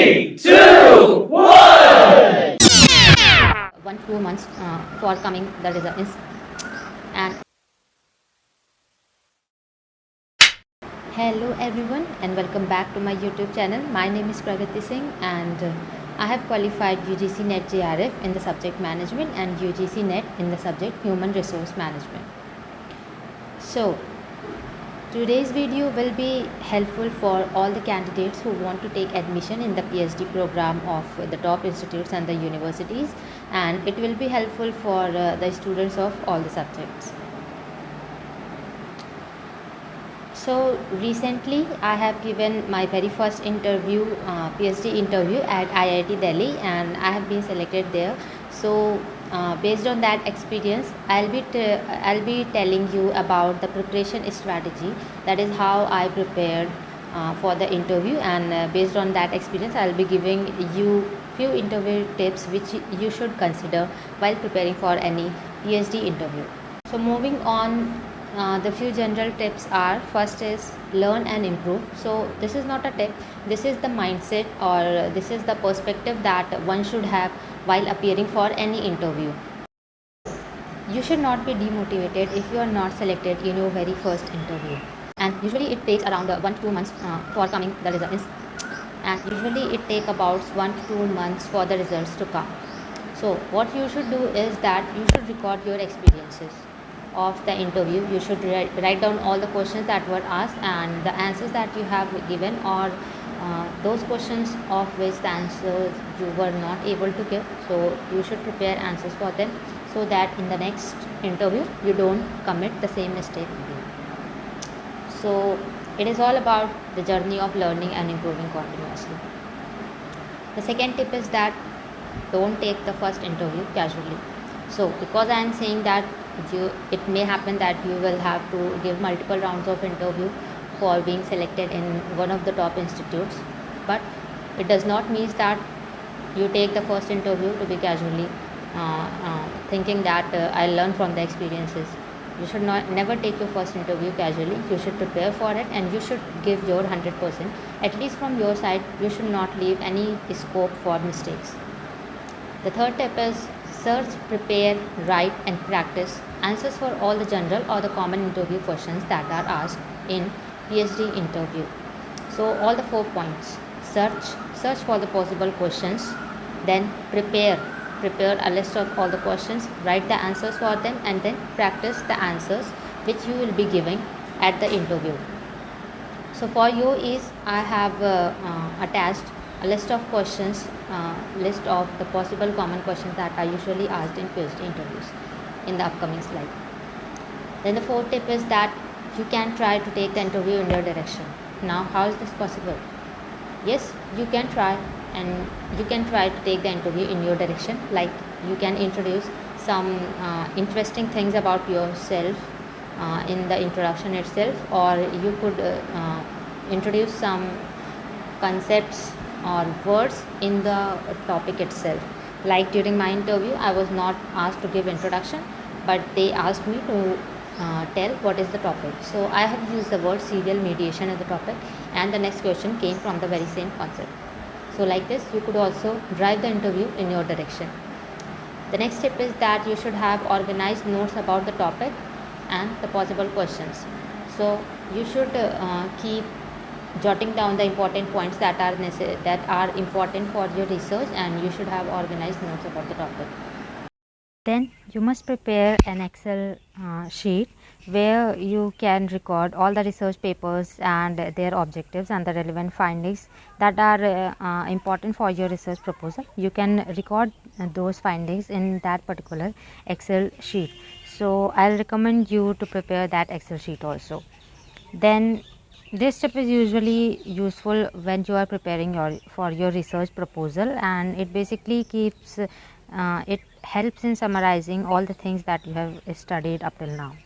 Three, two, one. 1-2 months for coming the results. And hello everyone, and welcome back to my YouTube channel. My name is Pragati Singh, and I have qualified UGC NET JRF in the subject management and UGC NET in the subject human resource management. So today's video will be helpful for all the candidates who want to take admission in the PhD program of the top institutes and the universities, and it will be helpful for the students of all the subjects. So recently I have given my very first interview, PhD interview at IIT Delhi, and I have been selected there. So based on that experience, I'll be telling you about the preparation strategy. That is how I prepared for the interview, and based on that experience, I'll be giving you few interview tips which you should consider while preparing for any PhD interview. So moving on. The few general tips are: first is learn and improve. So this is not a tip, this is the mindset, or this is the perspective that one should have while appearing for any interview. You should not be demotivated if you are not selected in your very first interview, and usually it takes around 1-2 months for coming the results, and usually it take about 1-2 months for the results to come. So what you should do is that you should record your experiences of the interview. You should write down all the questions that were asked and the answers that you have given, or those questions of which the answers you were not able to give. So you should prepare answers for them, so that in the next interview you don't commit the same mistake again. So it is all about the journey of learning and improving continuously. The second tip is that don't take the first interview casually. So because I am saying that it may happen that you will have to give multiple rounds of interview for being selected in one of the top institutes, but it does not mean that you take the first interview to be casually thinking that I'll learn from the experiences. You should never take your first interview casually. You should prepare for it, and you should give your 100%. At least from your side, you should not leave any scope for mistakes. The third tip is search, prepare, write and practice answers for all the general or the common interview questions that are asked in PhD interview. So all the 4 points: search for the possible questions, then prepare a list of all the questions, write the answers for them, and then practice the answers which you will be giving at the interview. So for your ease, I have attached a list of questions, list of the possible common questions that are usually asked in PhD interviews in the upcoming slide. Then the fourth tip is that you can try to take the interview in your direction. Now, how is this possible? Yes, you can try, and you can try to take the interview in your direction. Like, you can introduce some interesting things about yourself in the introduction itself, or you could introduce some concepts or words in the topic itself. Like during my interview, I was not asked to give introduction, but they asked me to tell what is the topic. So I have used the word serial mediation as the topic, and the next question came from the very same concept. So like this, you could also drive the interview in your direction. The next tip is that you should have organized notes about the topic and the possible questions. So you should keep jotting down the important points that are important for your research, and you should have organized notes about the topic. Then you must prepare an Excel sheet where you can record all the research papers and their objectives and the relevant findings that are important for your research proposal. You can record those findings in that particular Excel sheet. So I'll recommend you to prepare that Excel sheet also. Then this step is usually useful when you are preparing for your research proposal, and it basically keeps it helps in summarizing all the things that you have studied up till now.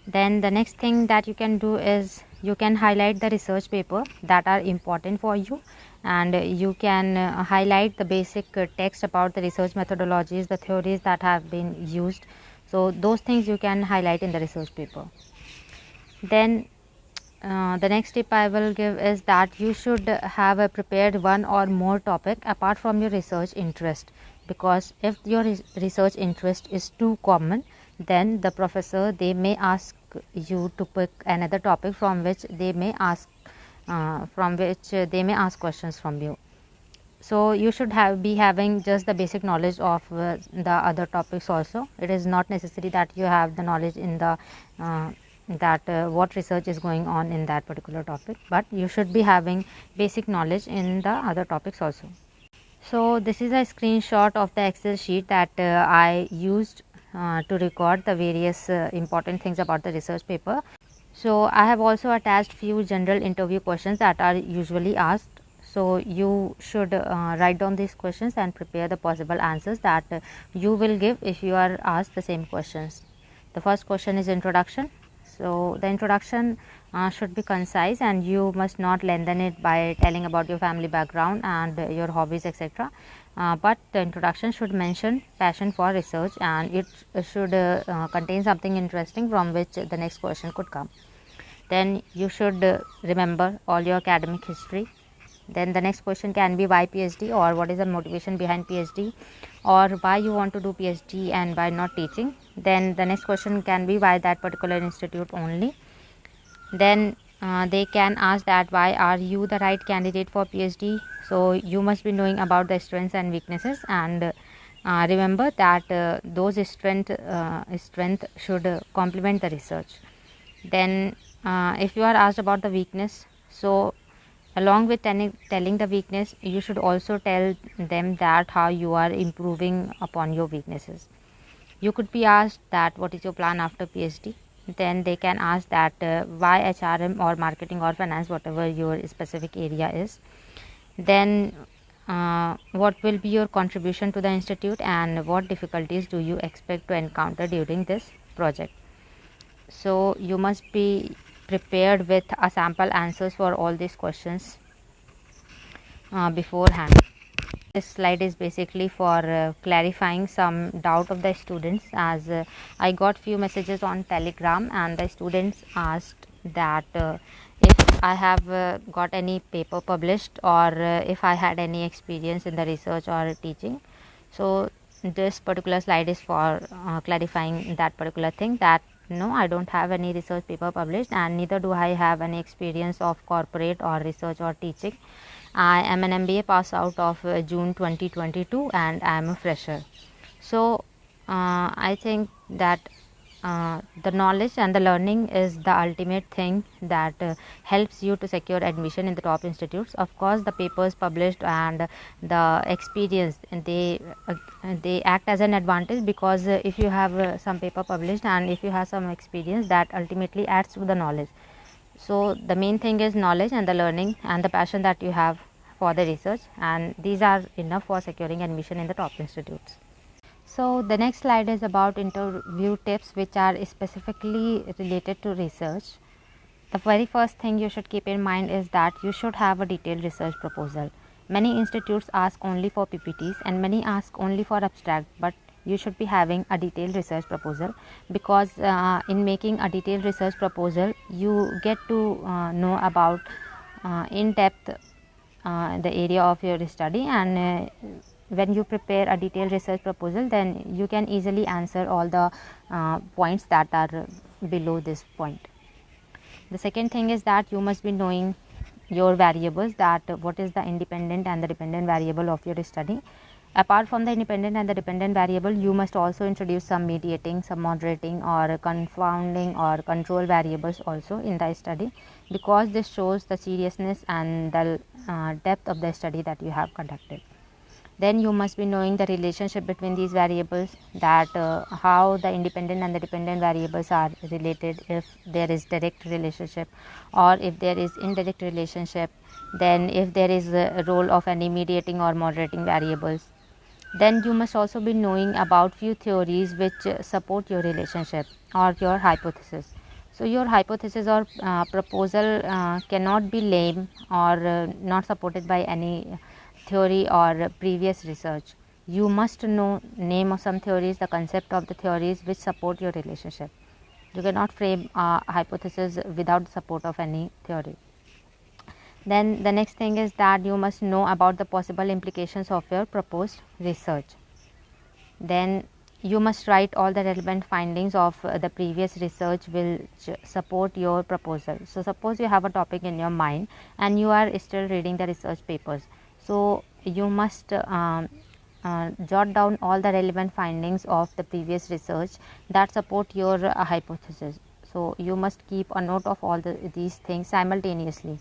Then the next thing that you can do is you can highlight the research paper that are important for you, and you can highlight the basic text about the research methodologies, the theories that have been used. So those things you can highlight in the research paper. Then The next tip I will give is that you should have a prepared one or more topic apart from your research interest, because if your research interest is too common, then the professor, they may ask you to pick another topic from which they may ask questions from you. So you should be having just the basic knowledge of the other topics also. It is not necessary that you have the knowledge in the what research is going on in that particular topic, but you should be having basic knowledge in the other topics also. So this is a screenshot of the Excel sheet that I used to record the various important things about the research paper. So I have also attached few general interview questions that are usually asked. So you should write down these questions and prepare the possible answers that you will give if you are asked the same questions. The first question is introduction. So the introduction should be concise, and you must not lengthen it by telling about your family background and your hobbies, etc. But the introduction should mention passion for research, and it should contain something interesting from which the next question could come. Then you should remember all your academic history. Then the next question can be why PhD, or what is the motivation behind PhD, or why you want to do PhD and why not teaching. Then the next question can be why that particular institute only. Then they can ask that why are you the right candidate for PhD. So you must be knowing about the strengths and weaknesses, and remember that those strength should complement the research. Then if you are asked about the weakness, so along with telling the weakness, you should also tell them that how you are improving upon your weaknesses. You could be asked that what is your plan after PhD. Then they can ask that why HRM or marketing or finance, whatever your specific area is. Then what will be your contribution to the institute, and what difficulties do you expect to encounter during this project. So you must be prepared with a sample answers for all these questions beforehand. This slide is basically for clarifying some doubt of the students, as I got few messages on Telegram, and the students asked that if I have got any paper published, or if I had any experience in the research or teaching. So this particular slide is for clarifying that particular thing, that no, I don't have any research paper published, and neither do I have any experience of corporate or research or teaching. I am an MBA pass out of June 2022, and I am a fresher. So I think that the knowledge and the learning is the ultimate thing that helps you to secure admission in the top institutes. Of course, the papers published and the experience, they act as an advantage, because if you have some paper published and if you have some experience, that ultimately adds to the knowledge. So the main thing is knowledge and the learning and the passion that you have for the research, and these are enough for securing admission in the top institutes. So the next slide is about interview tips which are specifically related to research. The very first thing you should keep in mind is that you should have a detailed research proposal. Many institutes ask only for PPTs, and many ask only for abstract, but you should be having a detailed research proposal, because in making a detailed research proposal, you get to know about in depth the area of your study, and when you prepare a detailed research proposal, then you can easily answer all the points that are below this point. The second thing is that you must be knowing your variables, that what is the independent and the dependent variable of your study. Apart from the independent and the dependent variable, you must also introduce some mediating, some moderating or confounding or control variables also in the study, because this shows the seriousness and the depth of the study that you have conducted. Then you must be knowing the relationship between these variables, that how the independent and the dependent variables are related, if there is direct relationship, or if there is indirect relationship, then if there is a role of any mediating or moderating variables. Then you must also be knowing about few theories which support your relationship or your hypothesis. So your hypothesis or proposal cannot be lame or not supported by any theory or previous research. You must know name of some theories, the concept of the theories which support your relationship. You cannot frame a hypothesis without the support of any theory. Then the next thing is that you must know about the possible implications of your proposed research. Then you must write all the relevant findings of the previous research which support your proposal. So suppose you have a topic in your mind and you are still reading the research papers, so you must jot down all the relevant findings of the previous research that support your hypothesis. So you must keep a note of all these things simultaneously.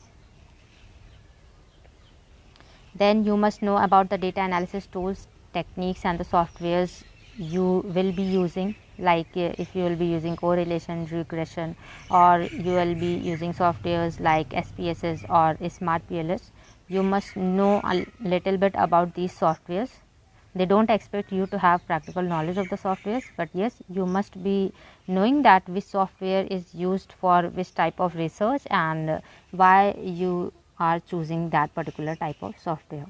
Then you must know about the data analysis tools, techniques and the softwares you will be using, like if you will be using correlation, regression, or you will be using softwares like SPSS or Smart PLS. You must know a little bit about these softwares. They don't expect you to have practical knowledge of the softwares, but yes, you must be knowing that which software is used for which type of research and why you are choosing that particular type of software.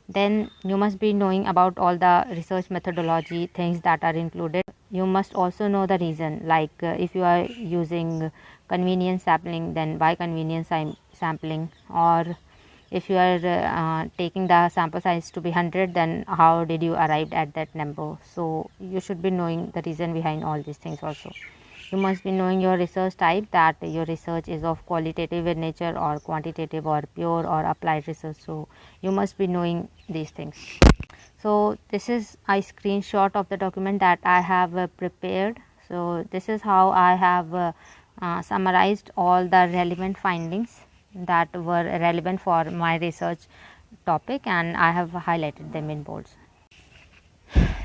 Then you must be knowing about all the research methodology things that are included. You must also know the reason, like if you are using convenience sampling, then why convenience sampling, or if you are taking the sample size to be 100, then how did you arrive at that number. So you should be knowing the reason behind all these things also. You must be knowing your research type, that your research is of qualitative in nature or quantitative or pure or applied research. So you must be knowing these things. So this is a screenshot of the document that I have prepared. So this is how I have summarized all the relevant findings that were relevant for my research topic, and I have highlighted them in bolds.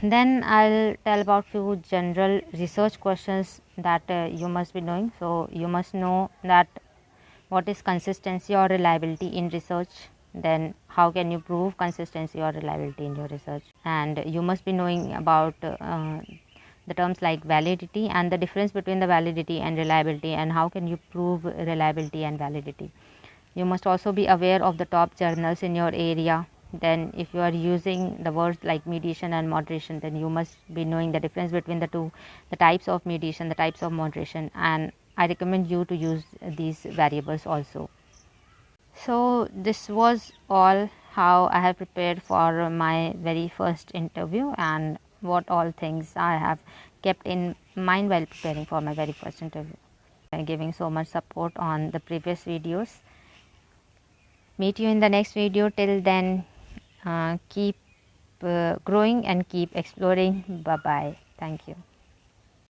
Then I'll tell about few general research questions that you must be knowing. So you must know that what is consistency or reliability in research, then how can you prove consistency or reliability in your research, and you must be knowing about the terms like validity and the difference between the validity and reliability, and how can you prove reliability and validity. You must also be aware of the top journals in your area. Then if you are using the words like mediation and moderation, then you must be knowing the difference between the two, the types of mediation, the types of moderation, and I recommend you to use these variables also. So this was all how I have prepared for my very first interview and what all things I have kept in mind while preparing for my very first interview. Giving so much support on the previous videos. Meet you in the next video. Till then, keep growing and keep exploring. Bye bye. Thank you.